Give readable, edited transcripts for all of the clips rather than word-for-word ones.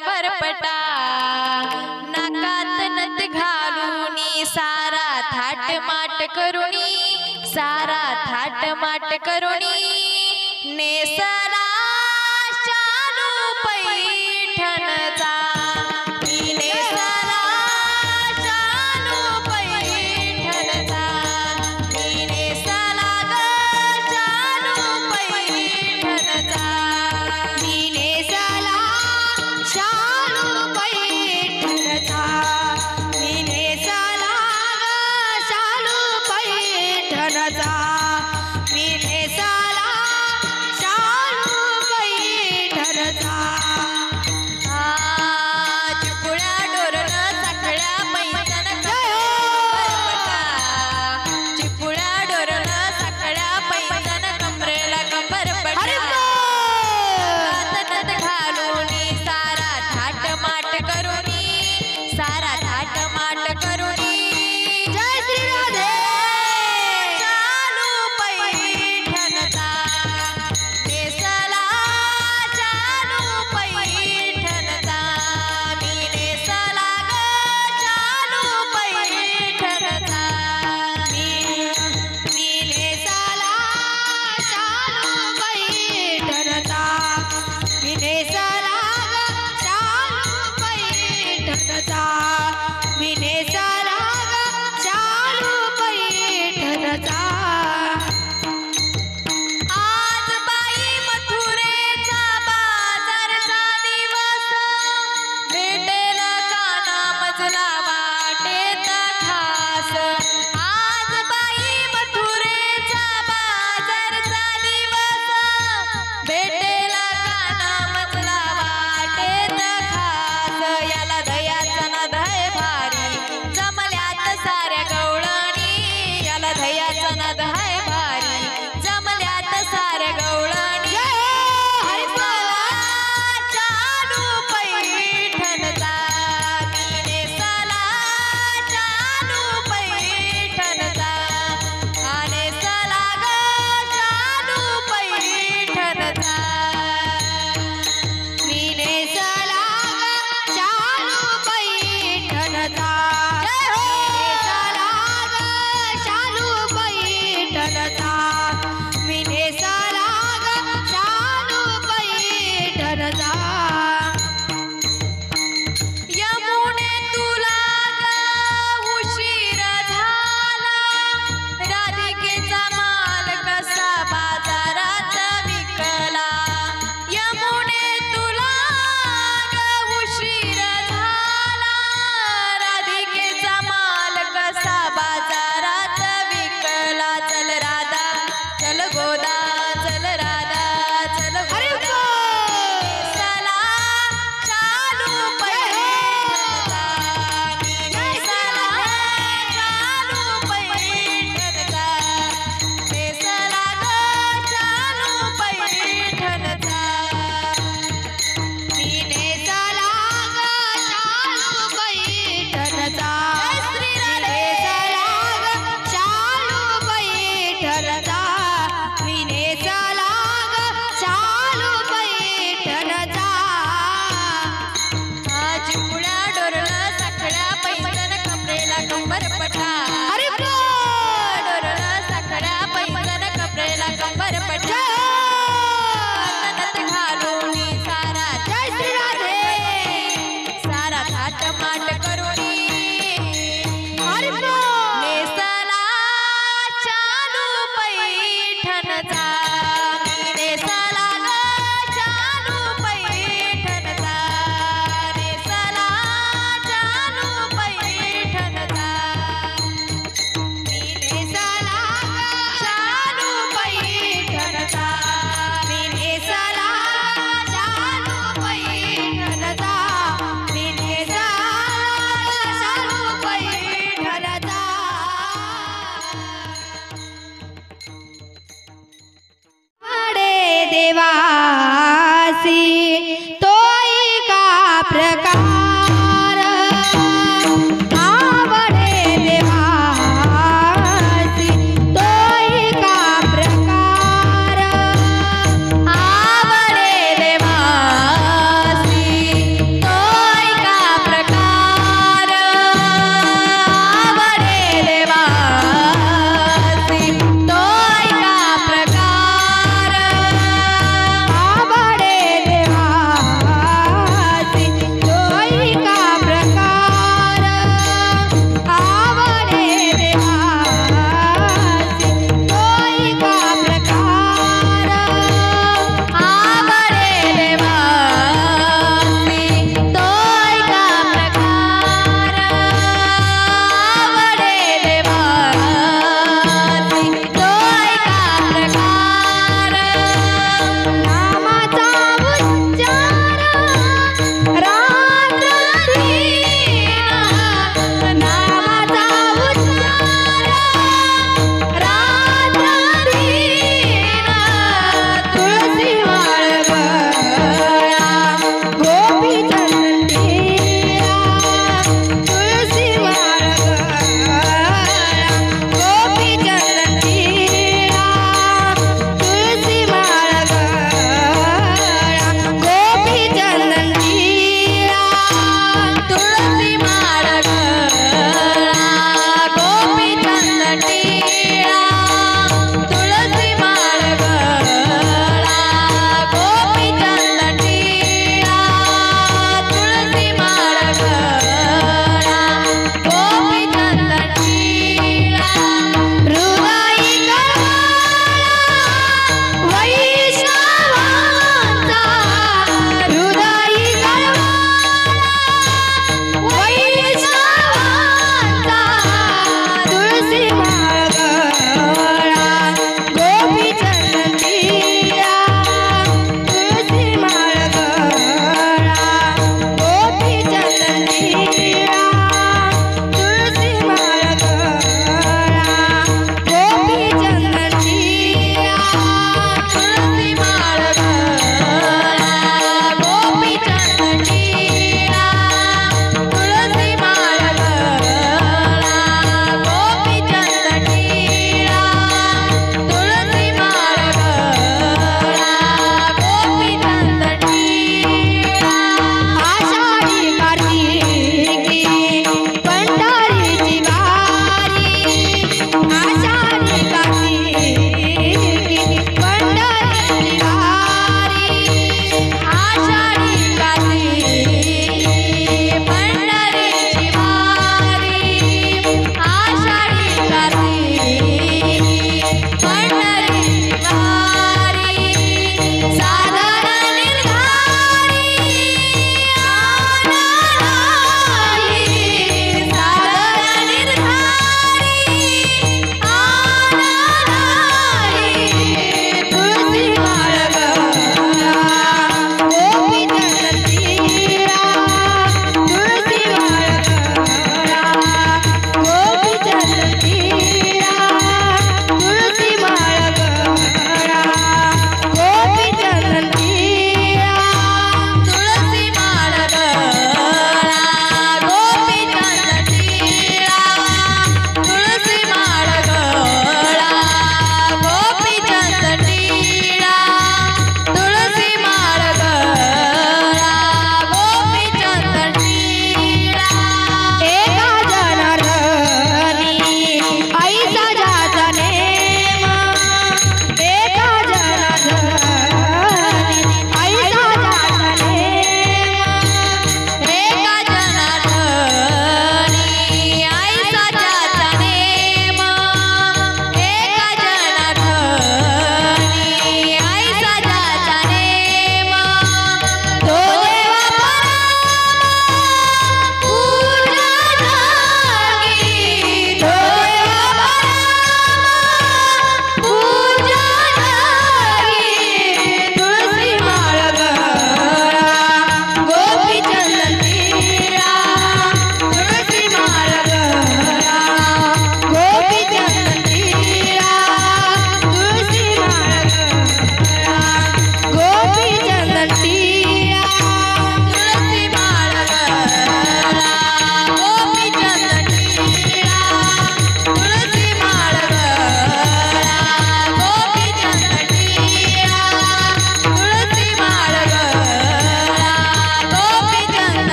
कंबरपटा नाकात नथ घालूनी सारा थाट माट करुणी सारा थाट माट करुणी नेसला शालू पैठणचा नेसला शालू पैठणचा नेसला ग शालू पैठणचा नेसला शालू पैठणचा नेसला शालू पैठणचा नेसला शालू पैठणचा चिपुळ्या डोरन साखळ्या पैठण चिपुळ्या डोरन साखळ्या पैठण कमरेला कंबरपटा नथ घालूनी सारा थाट माट करुणी सारा थाट माट करुणी जय श्री राधे शालू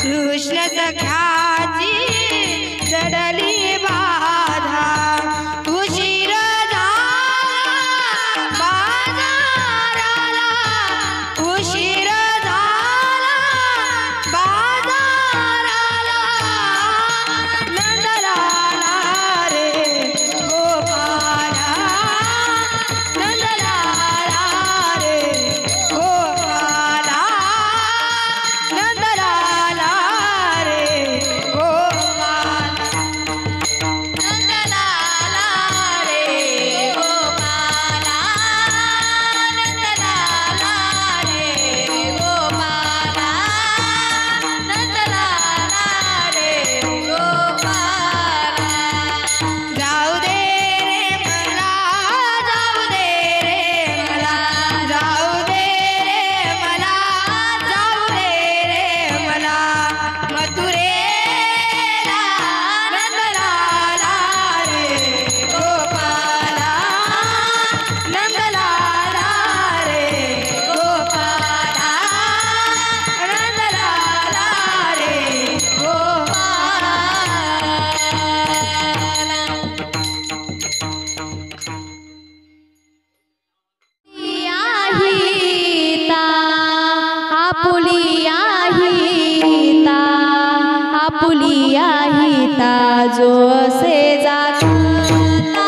कृष्ण सख्याची जडली बाधा उशीर झाला बाजाराला उशीर झाला बाजाराला नंदलाला रे गोपाला नंदलाला रे गोपाला नंदलाला रे गोपाला नंदलाला रे गोपाला नंदलाला रे गोपाला नंदलाला रे गोपाला जाऊ दे रे मला जाऊ दे रे मला जाऊ दे रे मला जाऊ दे रे मला मथुरेला नंदलाला रे गोपाला नंदलाला रे गोपाला नंदलाला रे गोपाला आहिता आपुली आहिता आपुली आहिता जो असे जागता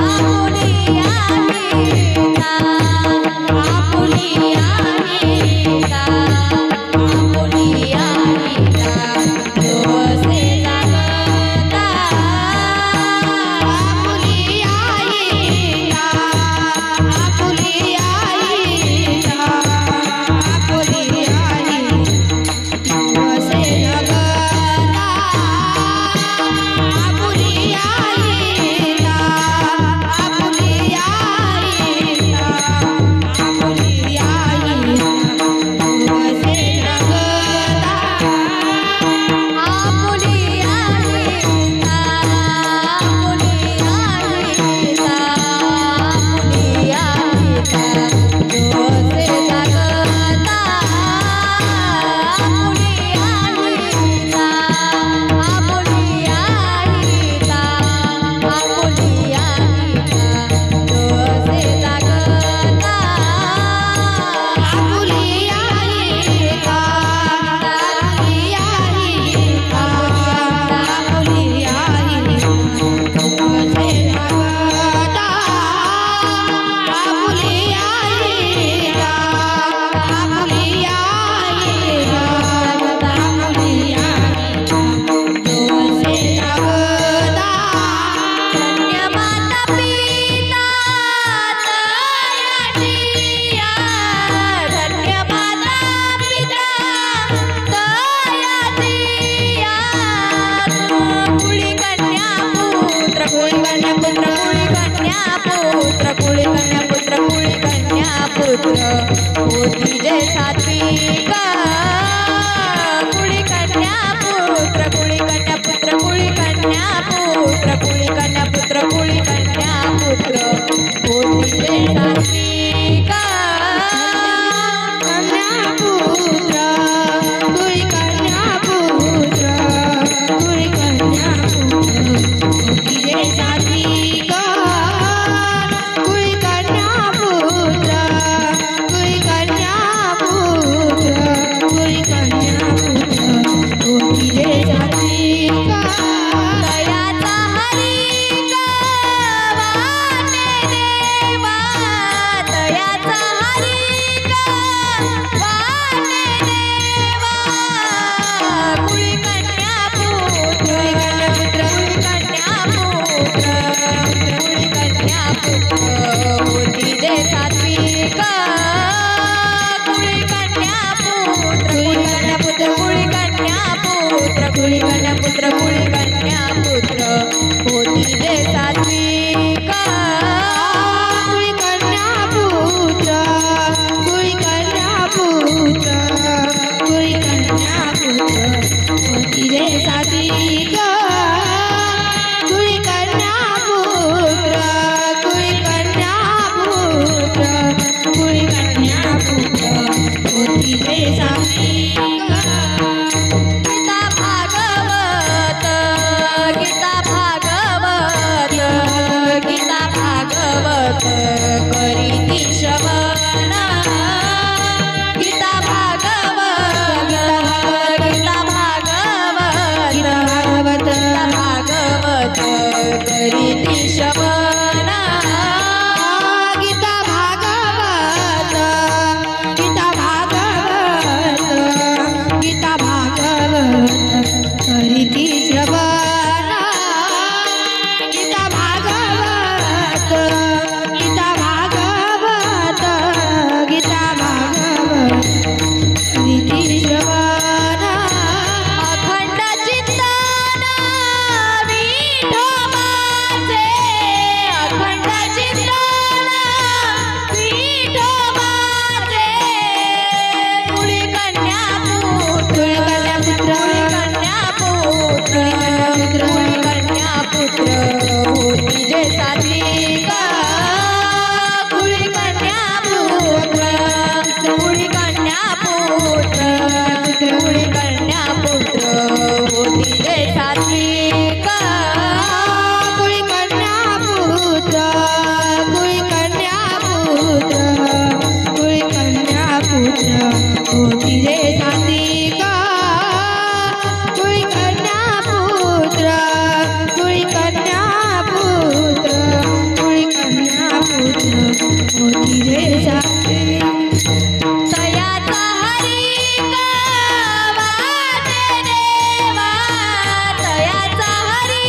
आपुली आहिता आपुली आहिता आपुली आहिता जो असे जागता आपुली आईला आपुली आईला आपुली आई वसे जगता आपुली आईला आपुली आईला आपुली आईला वसे जगता आपुली आहिता आपुली आहिता आपुली आहिता जो असे जागता आपुली आहिता आपुली आहिता आपुली आहिता जो असे जागता आपुली आईला आपुली आईला आपुली आईला वसे जगता आपुली आईला आपुली आईला आपुली आईला वसे जगता धन्य माता पिता तयाटिया धन्य माता पिता तयाटिया कुळी कन्या पुत्र कुळी कन्या पुत्र कुळी कन्या पुत्र कुळी कन्या पुत्र कुळी कन्या पुत्र होती जय सात्विक कुळी कन्या पुत्र कुळी कन्या पुत्र कुळी कन्या पुत्र कुळी कन्या पुत्र कुळी कन्या पुत्र होती जय सात्विक कन्यापुत्र कुळी कन्यापुत्र कुळी कन्यापुत्र होती जय सात्विक कुळी कन्यापुत्र कुळी कन्यापुत्र कुळी कन्यापुत्र होती जय सात्विक दयाचा हरी वाटे देवा दयाचा हरी वाटे देवा कुळी कन्या पुत्र कुळी कन्या पुत्र कुळी कन्या पुत्र होती जय सात्विक कुळी कन्या पुत्र कुळी कन्या पुत्र कुळी कन्या पुत्र कुळी कन्या पुत्र कुळी कन्या पुत्र होती जय सात्विक कुळी कन्यापुत्र कुळी कन्यापुत्र कुळी कन्यापुत्र होती जय सात्विक कुळी कन्यापुत्र कुळी कन्यापुत्र कुळी कन्यापुत्र होती जय सात्विक पुत्र होती रे सात्विक कुळी कन्या पुत्र कुळी कन्या पुत्र कुळी कन्या पुत्र होती रे सात्विक कुळी कन्या पुत्र कुळी कन्या पुत्र कुळी कन्या पुत्र होती रे सात्विक तयाचा हरी वाटे देवा तयाचा हरी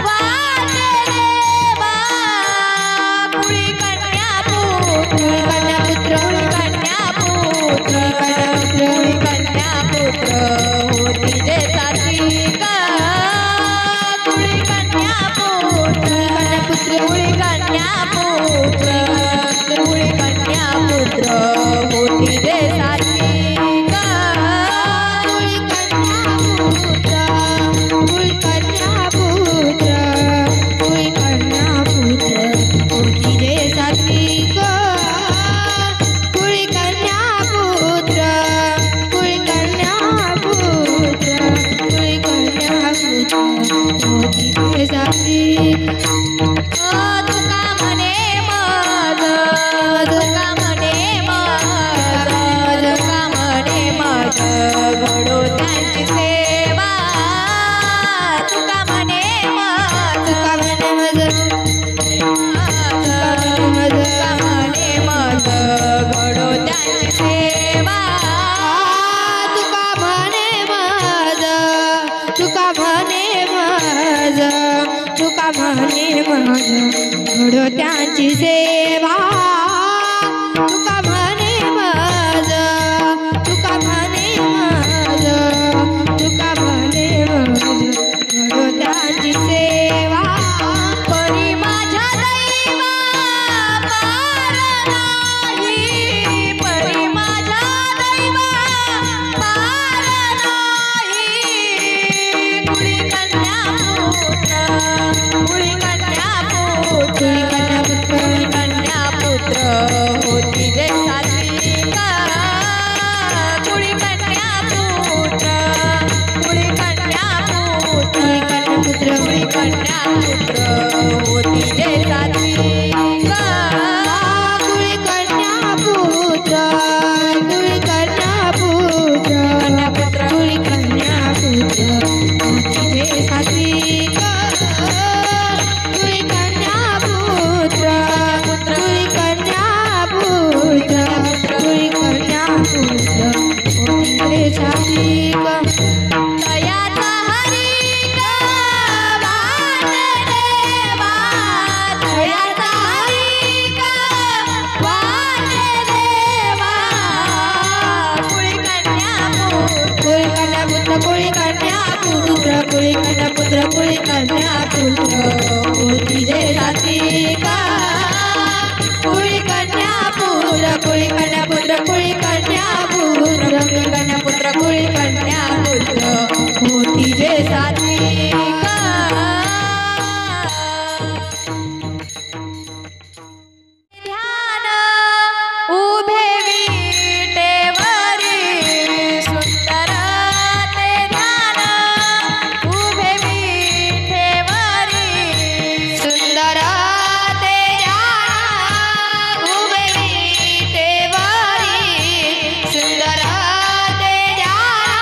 वाटे देवा कुळी कन्या पुत्र कुळी कन्या पुत्र कुळी कन्या पुत्र होती जे सात्विक कुळी कन्या पुत्र कुळी कन्या पुत्र कुळी कन्या पुत्र होती जे सात्विक कुळी कन्या पुत्र कुळी कन्या पुत्र होती रे सात्विक कुळी कन्या पुत्र कुळी कन्या पुत्र कुळी कन्या पुत्र होती रे सात्विक तुका म्हणे मज तुका म्हणे मज तुका म्हणे मज घडो त्यांची सेवा तुका म्हणे मज तुका म्हणे मज तुका म्हणे मज घडो त्यांची सेवा तुका म्हणे मज तुका म्हणे मज तुका म्हणे मज घडो त्यांची सेवा तुका म्हणे मज तुका म्हणे मज तुका म्हणे मज घडो त्यांची सेवा परी माझ्या दैवा पार नाही परी माझ्या दैवा पार नाही कुळी कन्या पुत्र कुळी कन्या पुत्र कुळी कन्या पुत्र होती जे सात्विक कुळी कन्या पुत्र कुळी कन्या पुत्र कुळी कन्या पुत्र होती जे सात्विक कुळी कन्या पुत्र कुळी कन्या पुत्र कुळी कन्या पुत्र होती रे सात्विक कुळी कन्या पुत्र कुळी कन्या पुत्र कुळी कन्या पुत्र होती रे सात्विक तयाचा हरी वाटे देवा तयाचा हरी वाटे देवा कुळी कन्या पुत्र कुळी कन्या पुत्र कुळी कन्या पुत्र कुळी कन्या पुत्र होती रे सात्विक कुळी कन्या पुत्र कुळी कन्या पुत्र कुळी कन्या पुत्र कुळी कन्या पुत्र कुळी कन्या पुत्र होती रे सात्विक ध्यान उभे विटेवरी सुंदर ते ध्यान उभे विटेवरी सुंदर ते ध्यान उभे विटेवरी सुंदर ते ध्यान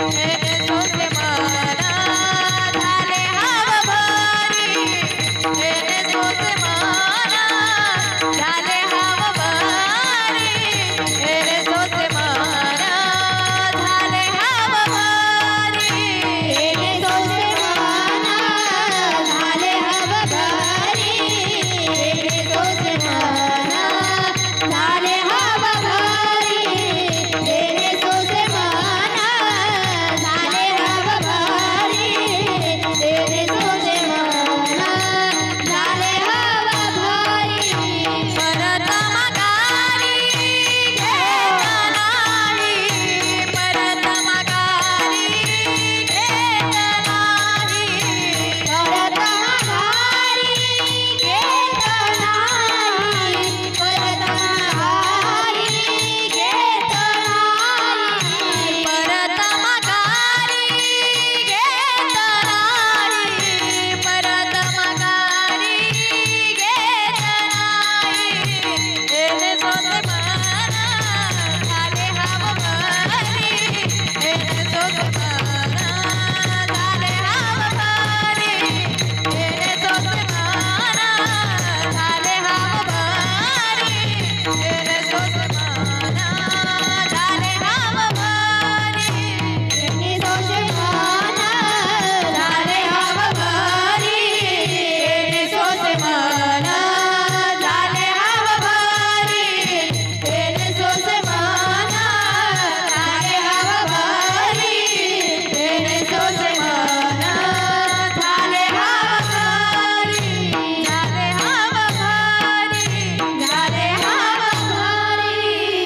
हे